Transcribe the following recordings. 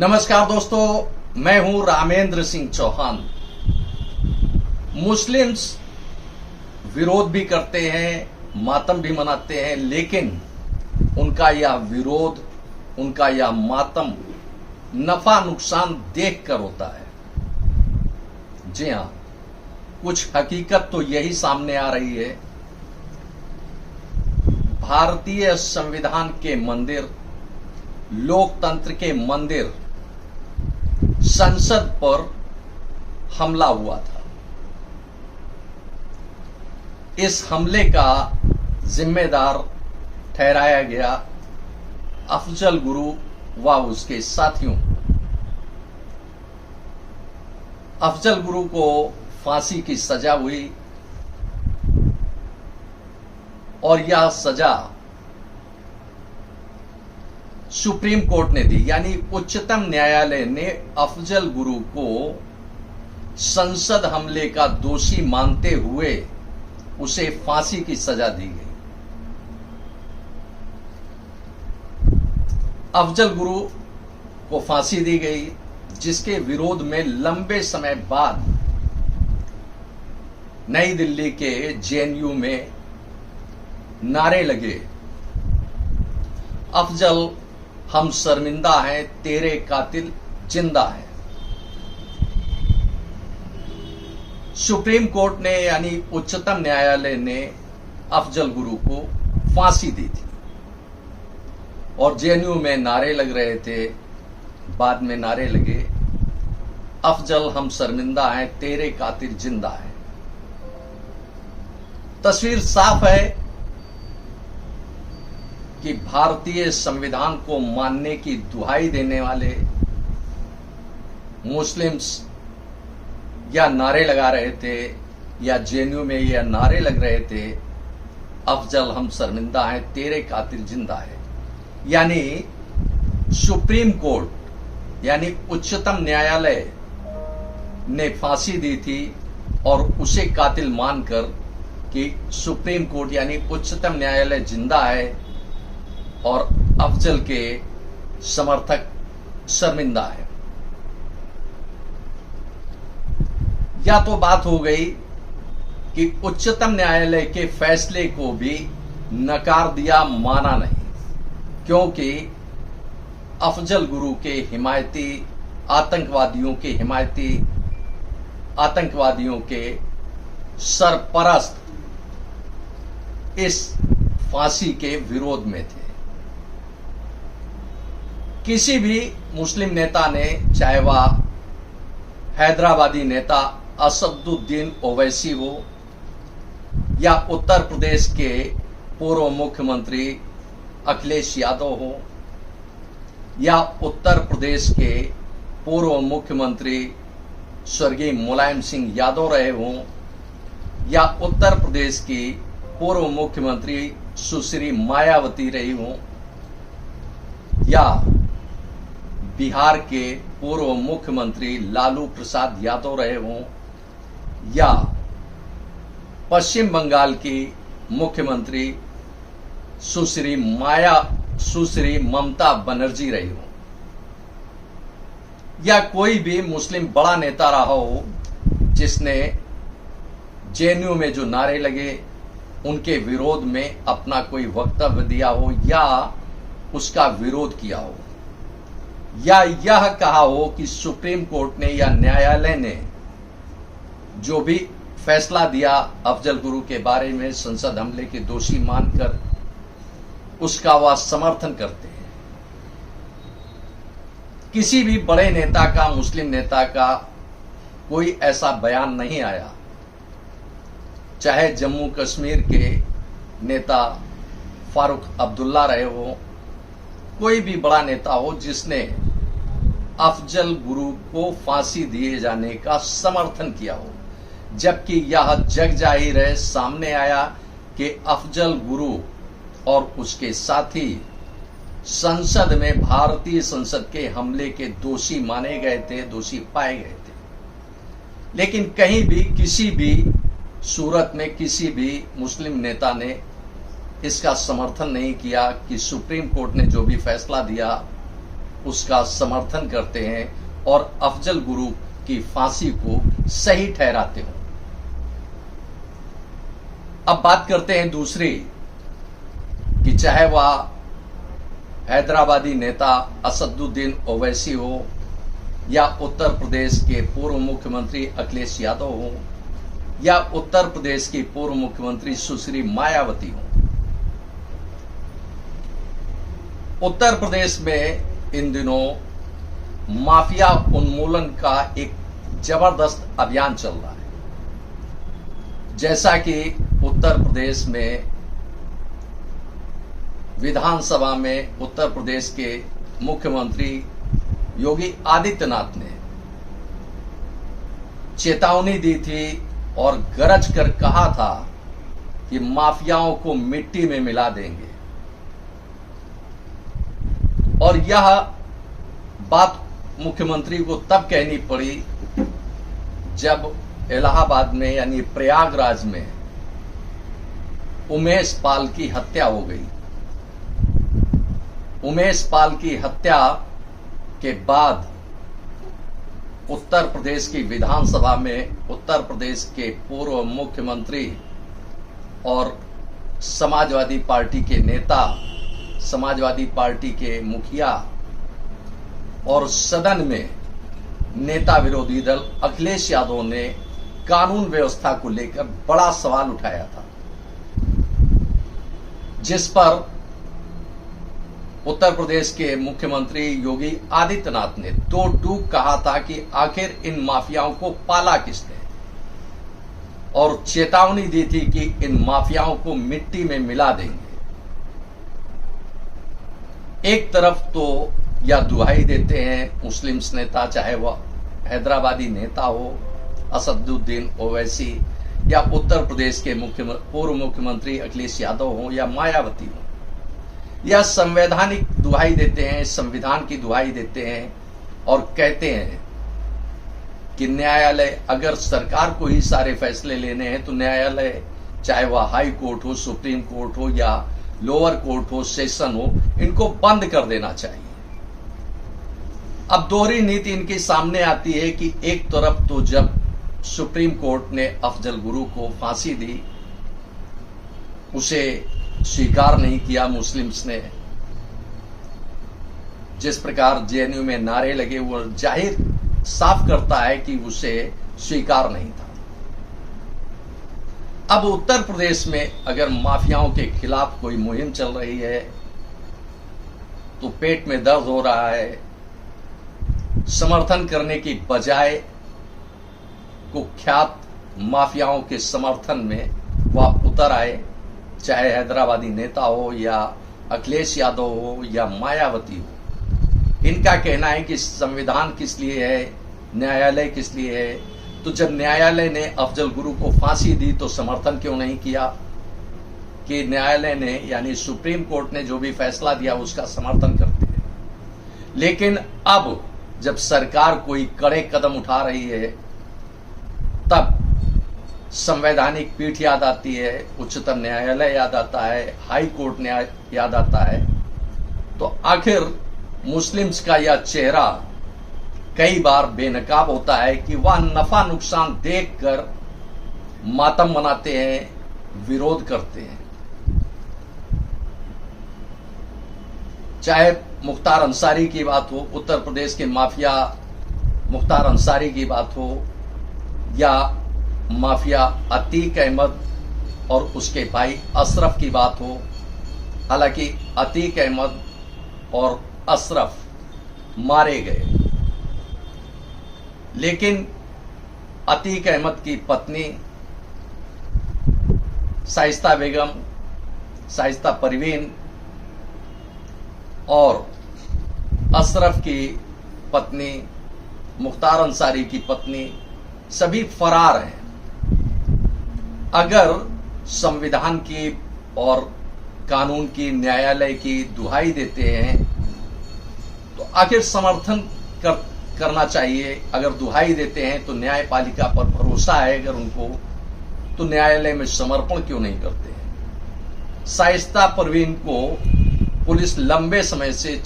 नमस्कार दोस्तों, मैं हूं रामेंद्र सिंह चौहान। मुस्लिम्स विरोध भी करते हैं, मातम भी मनाते हैं, लेकिन उनका यह विरोध, उनका यह मातम नफा नुकसान देखकर होता है। जी हां, कुछ हकीकत तो यही सामने आ रही है। भारतीय संविधान के मंदिर, लोकतंत्र के मंदिर, संसद पर हमला हुआ था। इस हमले का जिम्मेदार ठहराया गया अफजल गुरु व उसके साथियों। अफजल गुरु को फांसी की सजा हुई और यह सजा सुप्रीम कोर्ट ने दी, यानी उच्चतम न्यायालय ने अफजल गुरु को संसद हमले का दोषी मानते हुए उसे फांसी की सजा दी गई। अफजल गुरु को फांसी दी गई, जिसके विरोध में लंबे समय बाद नई दिल्ली के जेएनयू में नारे लगे, अफजल हम शर्मिंदा हैं, तेरे कातिल जिंदा है। सुप्रीम कोर्ट ने यानी उच्चतम न्यायालय ने अफजल गुरु को फांसी दी थी और जेएनयू में नारे लग रहे थे। बाद में नारे लगे, अफजल हम शर्मिंदा हैं, तेरे कातिल जिंदा है। तस्वीर साफ है कि भारतीय संविधान को मानने की दुहाई देने वाले मुस्लिम्स या नारे लगा रहे थे, या जेएनयू में यह नारे लग रहे थे, अफजल हम शर्मिंदा हैं, तेरे कातिल जिंदा है। यानी सुप्रीम कोर्ट यानी उच्चतम न्यायालय ने फांसी दी थी और उसे कातिल मानकर कि सुप्रीम कोर्ट यानी उच्चतम न्यायालय जिंदा है और अफजल के समर्थक शर्मिंदा है। या तो बात हो गई कि उच्चतम न्यायालय के फैसले को भी नकार दिया, माना नहीं, क्योंकि अफजल गुरु के हिमायती, आतंकवादियों के हिमायती, आतंकवादियों के सरपरस्त इस फांसी के विरोध में थे। किसी भी मुस्लिम नेता ने, चाहे वह हैदराबादी नेता असदुद्दीन ओवैसी हो, या उत्तर प्रदेश के पूर्व मुख्यमंत्री अखिलेश यादव हो, या उत्तर प्रदेश के पूर्व मुख्यमंत्री स्वर्गीय मुलायम सिंह यादव रहे हों, या उत्तर प्रदेश की पूर्व मुख्यमंत्री सुश्री मायावती रही हों, या बिहार के पूर्व मुख्यमंत्री लालू प्रसाद यादव रहे हों, या पश्चिम बंगाल की मुख्यमंत्री सुश्री ममता बनर्जी रही हो, या कोई भी मुस्लिम बड़ा नेता रहा हो जिसने जेएनयू में जो नारे लगे उनके विरोध में अपना कोई वक्तव्य दिया हो, या उसका विरोध किया हो, या यह कहा हो कि सुप्रीम कोर्ट ने या न्यायालय ने जो भी फैसला दिया अफजल गुरु के बारे में संसद हमले के दोषी मानकर, उसका वह समर्थन करते हैं। किसी भी बड़े नेता का, मुस्लिम नेता का कोई ऐसा बयान नहीं आया, चाहे जम्मू कश्मीर के नेता फारूक अब्दुल्ला रहे हो, कोई भी बड़ा नेता हो, जिसने अफजल गुरु को फांसी दिए जाने का समर्थन किया हो। जबकि यह जग जाहिर है, सामने आया कि अफजल गुरु और उसके साथी संसद में, भारतीय संसद के हमले के दोषी माने गए थे, दोषी पाए गए थे। लेकिन कहीं भी, किसी भी सूरत में किसी भी मुस्लिम नेता ने इसका समर्थन नहीं किया कि सुप्रीम कोर्ट ने जो भी फैसला दिया उसका समर्थन करते हैं और अफजल गुरु की फांसी को सही ठहराते हो। अब बात करते हैं दूसरी कि चाहे वह हैदराबादी नेता असदुद्दीन ओवैसी हो या उत्तर प्रदेश के पूर्व मुख्यमंत्री अखिलेश यादव हो या उत्तर प्रदेश की पूर्व मुख्यमंत्री सुश्री मायावती हो। उत्तर प्रदेश में इन दिनों माफिया उन्मूलन का एक जबरदस्त अभियान चल रहा है। जैसा कि उत्तर प्रदेश में विधानसभा में उत्तर प्रदेश के मुख्यमंत्री योगी आदित्यनाथ ने चेतावनी दी थी और गरज कर कहा था कि माफियाओं को मिट्टी में मिला देंगे, और यह बात मुख्यमंत्री को तब कहनी पड़ी जब इलाहाबाद में यानी प्रयागराज में उमेश पाल की हत्या हो गई। उमेश पाल की हत्या के बाद उत्तर प्रदेश की विधानसभा में उत्तर प्रदेश के पूर्व मुख्यमंत्री और समाजवादी पार्टी के नेता, समाजवादी पार्टी के मुखिया और सदन में नेता विरोधी दल अखिलेश यादव ने कानून व्यवस्था को लेकर बड़ा सवाल उठाया था, जिस पर उत्तर प्रदेश के मुख्यमंत्री योगी आदित्यनाथ ने दो टूक कहा था कि आखिर इन माफियाओं को पाला किसने, और चेतावनी दी थी कि इन माफियाओं को मिट्टी में मिला देंगे। एक तरफ तो या दुहाई देते हैं मुस्लिम नेता, चाहे वह हैदराबादी नेता हो असदुद्दीन ओवैसी या उत्तर प्रदेश के पूर्व मुख्यमंत्री अखिलेश यादव हो या मायावती हो, या संवैधानिक दुहाई देते हैं, संविधान की दुहाई देते हैं और कहते हैं कि न्यायालय, अगर सरकार को ही सारे फैसले लेने हैं तो न्यायालय, चाहे वह हाई कोर्ट हो, सुप्रीम कोर्ट हो या लोअर कोर्ट हो, सेशन हो, इनको बंद कर देना चाहिए। अब दोहरी नीति इनके सामने आती है कि एक तरफ तो जब सुप्रीम कोर्ट ने अफजल गुरु को फांसी दी, उसे स्वीकार नहीं किया मुस्लिम्स ने। जिस प्रकार जेएनयू में नारे लगे वो जाहिर साफ करता है कि उसे स्वीकार नहीं था। अब उत्तर प्रदेश में अगर माफियाओं के खिलाफ कोई मुहिम चल रही है तो पेट में दर्द हो रहा है, समर्थन करने की बजाय कुख्यात माफियाओं के समर्थन में वह उतर आए, चाहे हैदराबादी नेता हो या अखिलेश यादव हो या मायावती हो। इनका कहना है कि संविधान किस लिए है, न्यायालय किस लिए है, तो जब न्यायालय ने अफजल गुरु को फांसी दी तो समर्थन क्यों नहीं किया कि न्यायालय ने यानी सुप्रीम कोर्ट ने जो भी फैसला दिया उसका समर्थन करते हैं। लेकिन अब जब सरकार कोई कड़े कदम उठा रही है तब संवैधानिक पीठ याद आती है, उच्चतम न्यायालय याद आता है, हाई कोर्ट याद आता है। तो आखिर मुस्लिम्स का यह चेहरा कई बार बेनकाब होता है कि वह नफा नुकसान देखकर मातम मनाते हैं, विरोध करते हैं। चाहे मुख्तार अंसारी की बात हो, उत्तर प्रदेश के माफिया मुख्तार अंसारी की बात हो, या माफिया अतीक अहमद और उसके भाई अशरफ की बात हो। हालांकि अतीक अहमद और अशरफ मारे गए, लेकिन अतीक अहमद की पत्नी शाइस्ता बेगम, शाइस्ता परवीन और अशरफ की पत्नी मुख्तार अंसारी की पत्नी सभी फरार हैं। अगर संविधान की और कानून की, न्यायालय की दुहाई देते हैं तो आखिर समर्थन करना चाहिए। अगर दुहाई देते हैं तो न्यायपालिका पर भरोसा है अगर उनको, तो न्यायालय में समर्पण क्यों नहीं करते हैं। शाइस्ता परवीन को पुलिस लंबे समय से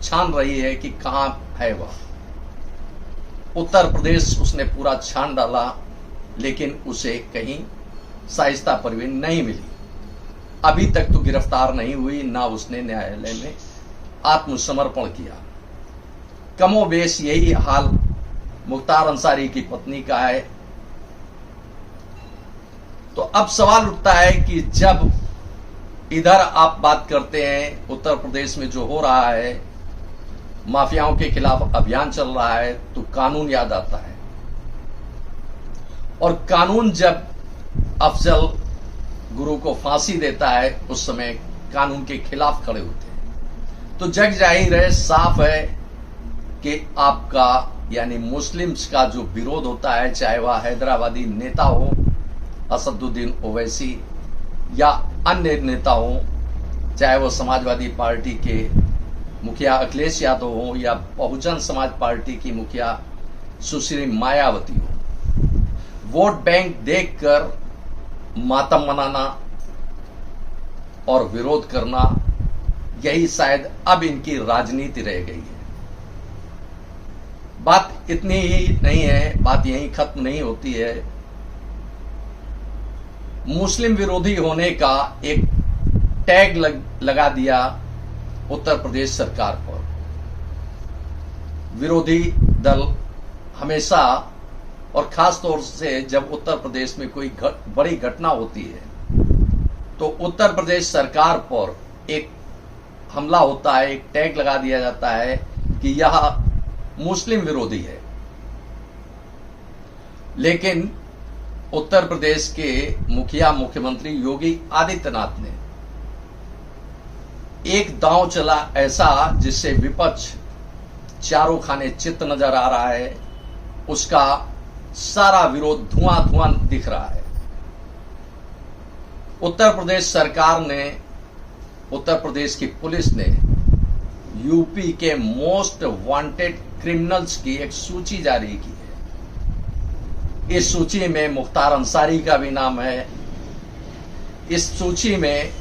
छान रही है कि कहां है वह। उत्तर प्रदेश उसने पूरा छान डाला, लेकिन उसे कहीं शाइस्ता परवीन नहीं मिली। अभी तक तो गिरफ्तार नहीं हुई, ना उसने न्यायालय में आत्मसमर्पण किया। कमोबेश यही हाल मुख्तार अंसारी की पत्नी का है। तो अब सवाल उठता है कि जब इधर आप बात करते हैं उत्तर प्रदेश में जो हो रहा है, माफियाओं के खिलाफ अभियान चल रहा है, तो कानून याद आता है। और कानून जब अफजल गुरु को फांसी देता है, उस समय कानून के खिलाफ खड़े होते हैं। तो जग जाहिर है, साफ है कि आपका यानी मुस्लिम्स का जो विरोध होता है, चाहे वह हैदराबादी नेता हो असदुद्दीन ओवैसी या अन्य नेता हो, चाहे वो समाजवादी पार्टी के मुखिया अखिलेश यादव हो या बहुजन समाज पार्टी की मुखिया सुश्री मायावती हो, वोट बैंक देखकर मातम मनाना और विरोध करना, यही शायद अब इनकी राजनीति रह गई है। बात इतनी ही नहीं है, बात यहीं खत्म नहीं होती है। मुस्लिम विरोधी होने का एक टैग लगा दिया उत्तर प्रदेश सरकार पर। विरोधी दल हमेशा, और खास तौर से जब उत्तर प्रदेश में कोई बड़ी घटना होती है, तो उत्तर प्रदेश सरकार पर एक हमला होता है, एक टैग लगा दिया जाता है कि यह मुस्लिम विरोधी है। लेकिन उत्तर प्रदेश के मुखिया मुख्यमंत्री योगी आदित्यनाथ ने एक दांव चला ऐसा जिससे विपक्ष चारों खाने चित्त नजर आ रहा है, उसका सारा विरोध धुआं धुआं दिख रहा है। उत्तर प्रदेश सरकार ने, उत्तर प्रदेश की पुलिस ने यूपी के मोस्ट वांटेड क्रिमिनल्स की एक सूची जारी की है। इस सूची में मुख्तार अंसारी का भी नाम है। इस सूची में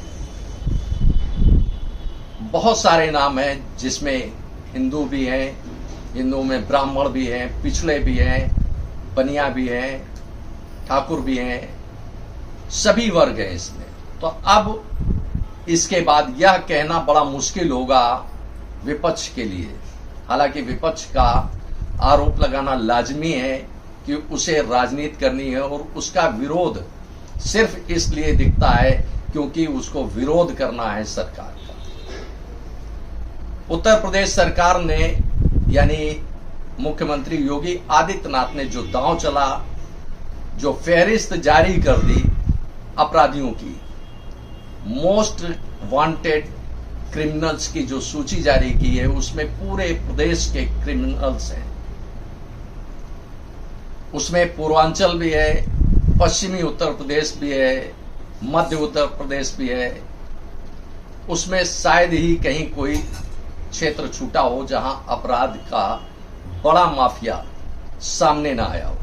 बहुत सारे नाम हैं, जिसमें हिंदू भी हैं, हिंदुओं में ब्राह्मण भी हैं, पिछड़े भी हैं, बनिया भी हैं, ठाकुर भी हैं, सभी वर्ग हैं इसमें। तो अब इसके बाद यह कहना बड़ा मुश्किल होगा विपक्ष के लिए। हालांकि विपक्ष का आरोप लगाना लाजमी है कि उसे राजनीति करनी है, और उसका विरोध सिर्फ इसलिए दिखता है क्योंकि उसको विरोध करना है सरकार का। उत्तर प्रदेश सरकार ने यानी मुख्यमंत्री योगी आदित्यनाथ ने जो दांव चला, जो फहरिस्त जारी कर दी अपराधियों की, मोस्ट वांटेड क्रिमिनल्स की जो सूची जारी की है, उसमें पूरे प्रदेश के क्रिमिनल्स हैं। उसमें पूर्वांचल भी है, पश्चिमी उत्तर प्रदेश भी है, मध्य उत्तर प्रदेश भी है। उसमें शायद ही कहीं कोई क्षेत्र छूटा हो जहां अपराध का बड़ा माफिया सामने ना आया हो।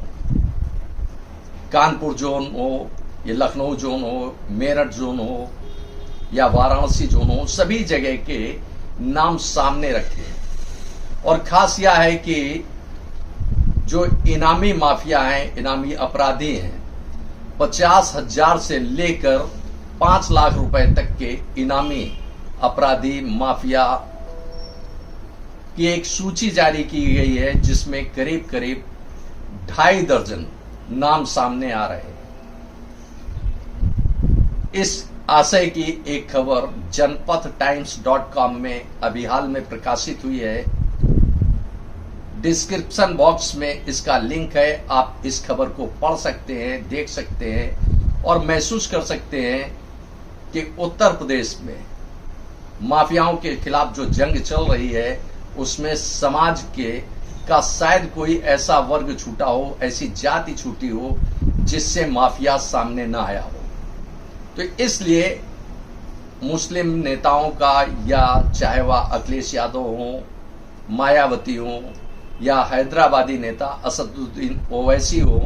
कानपुर जोन हो, या लखनऊ जोन हो, मेरठ जोन हो या वाराणसी जोन हो, सभी जगह के नाम सामने रखे। और खास यह है कि जो इनामी माफिया हैं, इनामी अपराधी हैं, 50,000 से लेकर 5 लाख रुपए तक के इनामी अपराधी माफिया की एक सूची जारी की गई है, जिसमें करीब करीब 2.5 दर्जन नाम सामने आ रहे हैं। इस आशय की एक खबर जनपथ-times.com में अभी हाल में प्रकाशित हुई है। डिस्क्रिप्शन बॉक्स में इसका लिंक है, आप इस खबर को पढ़ सकते हैं, देख सकते हैं और महसूस कर सकते हैं कि उत्तर प्रदेश में माफियाओं के खिलाफ जो जंग चल रही है, उसमें समाज के का शायद कोई ऐसा वर्ग छूटा हो, ऐसी जाति छूटी हो जिससे माफिया सामने ना आया हो। तो इसलिए मुस्लिम नेताओं का, या चाहे वह अखिलेश यादव हो, मायावती हो या हैदराबादी नेता असदुद्दीन ओवैसी हो,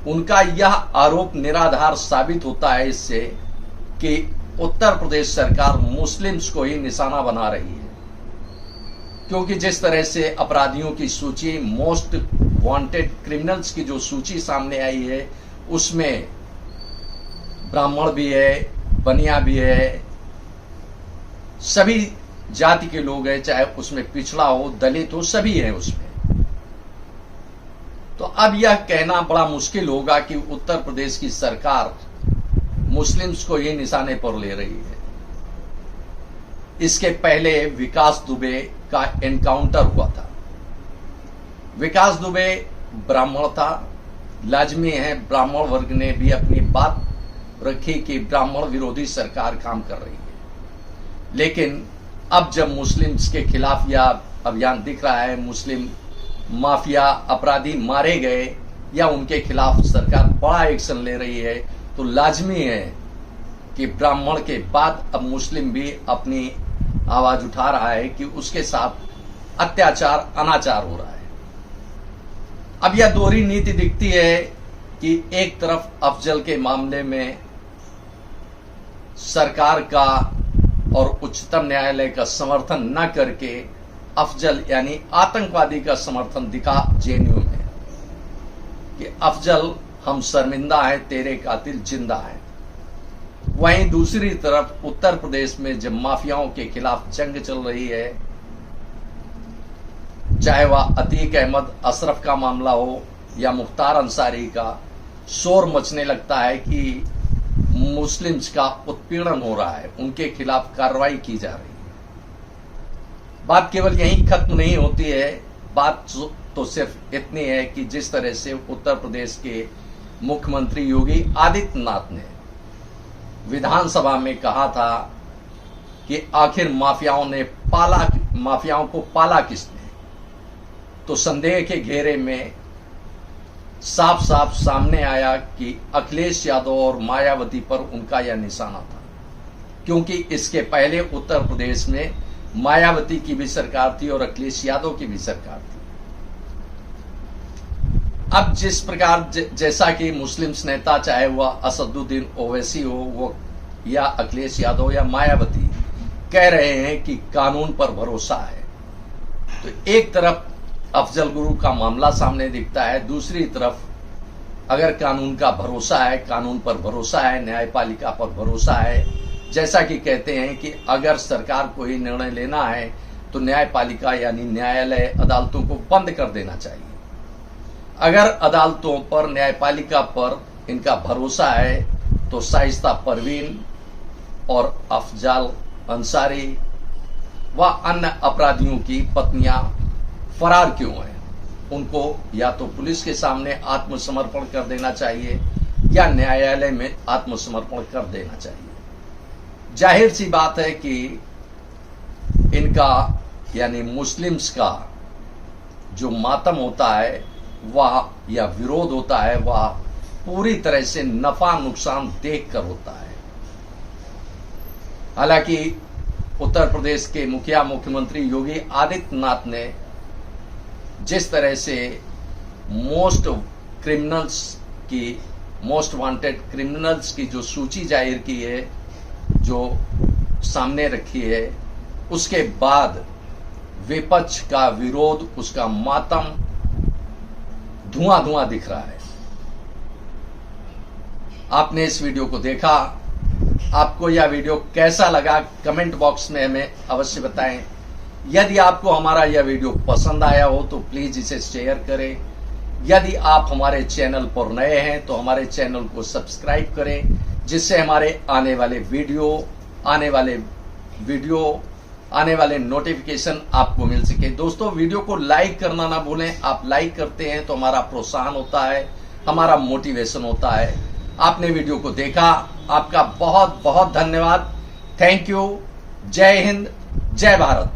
उनका यह आरोप निराधार साबित होता है इससे कि उत्तर प्रदेश सरकार मुस्लिम्स को ही निशाना बना रही है। क्योंकि जिस तरह से अपराधियों की सूची, मोस्ट वांटेड क्रिमिनल्स की जो सूची सामने आई है, उसमें ब्राह्मण भी है, बनिया भी है, सभी जाति के लोग हैं, चाहे उसमें पिछड़ा हो, दलित हो, सभी है उसमें। तो अब यह कहना बड़ा मुश्किल होगा कि उत्तर प्रदेश की सरकार मुस्लिम्स को ही निशाने पर ले रही है। इसके पहले विकास दुबे का एनकाउंटर हुआ था। विकास दुबे ब्राह्मण था, लाजमी है ब्राह्मण वर्ग ने भी अपनी बात रखी कि ब्राह्मण विरोधी सरकार काम कर रही है। लेकिन अब जब मुस्लिम्स के खिलाफ यह अभियान दिख रहा है, मुस्लिम माफिया अपराधी मारे गए या उनके खिलाफ सरकार बड़ा एक्शन ले रही है, तो लाजमी है कि ब्राह्मण के बाद अब मुस्लिम भी अपनी आवाज उठा रहा है कि उसके साथ अत्याचार, अनाचार हो रहा है। अब यह दोहरी नीति दिखती है कि एक तरफ अफजल के मामले में सरकार का और उच्चतम न्यायालय का समर्थन न करके अफजल यानी आतंकवादी का समर्थन दिखा जेएनयू में कि अफजल हम शर्मिंदा हैं, तेरे कातिल जिंदा हैं। वहीं दूसरी तरफ उत्तर प्रदेश में जब माफियाओं के खिलाफ जंग चल रही है, चाहे वह अतीक अहमद अशरफ का मामला हो या मुख्तार अंसारी का, शोर मचने लगता है कि मुस्लिम्स का उत्पीड़न हो रहा है, उनके खिलाफ कार्रवाई की जा रही है। बात केवल यहीं खत्म नहीं होती है। बात तो सिर्फ इतनी है कि जिस तरह से उत्तर प्रदेश के मुख्यमंत्री योगी आदित्यनाथ ने विधानसभा में कहा था कि आखिर माफियाओं को पाला किसने, तो संदेह के घेरे में साफ साफ सामने आया कि अखिलेश यादव और मायावती पर उनका यह निशाना था, क्योंकि इसके पहले उत्तर प्रदेश में मायावती की भी सरकार थी और अखिलेश यादव की भी सरकार थी। अब जिस प्रकार जैसा कि मुस्लिम्स नेता, चाहे वह असदुद्दीन ओवैसी हो वो या अखिलेश यादव या मायावती, कह रहे हैं कि कानून पर भरोसा है, तो एक तरफ अफजल गुरु का मामला सामने दिखता है, दूसरी तरफ अगर कानून का भरोसा है, कानून पर भरोसा है, न्यायपालिका पर भरोसा है, जैसा कि कहते हैं कि अगर सरकार को ही निर्णय लेना है तो न्यायपालिका यानी न्यायालय, अदालतों को बंद कर देना चाहिए। अगर अदालतों पर, न्यायपालिका पर इनका भरोसा है तो शाइस्ता परवीन और अफजल अंसारी व अन्य अपराधियों की पत्नियां फरार क्यों हैं? उनको या तो पुलिस के सामने आत्मसमर्पण कर देना चाहिए या न्यायालय में आत्मसमर्पण कर देना चाहिए। जाहिर सी बात है कि इनका यानी मुस्लिम्स का जो मातम होता है वह या विरोध होता है वह पूरी तरह से नफा नुकसान देखकर होता है। हालांकि उत्तर प्रदेश के मुख्यमंत्री योगी आदित्यनाथ ने जिस तरह से मोस्ट वांटेड क्रिमिनल्स की जो सूची जाहिर की है, जो सामने रखी है, उसके बाद विपक्ष का विरोध, उसका मातम धुआं धुआं दिख रहा है। आपने इस वीडियो को देखा, आपको यह वीडियो कैसा लगा कमेंट बॉक्स में हमें अवश्य बताएं। यदि आपको हमारा यह वीडियो पसंद आया हो तो प्लीज इसे शेयर करें। यदि आप हमारे चैनल पर नए हैं तो हमारे चैनल को सब्सक्राइब करें, जिससे हमारे आने वाले नोटिफिकेशन आपको मिल सके। दोस्तों, वीडियो को लाइक करना ना भूलें। आप लाइक करते हैं तो हमारा प्रोत्साहन होता है, हमारा मोटिवेशन होता है। आपने वीडियो को देखा, आपका बहुत बहुत धन्यवाद। Thank you. जय हिंद, जय भारत।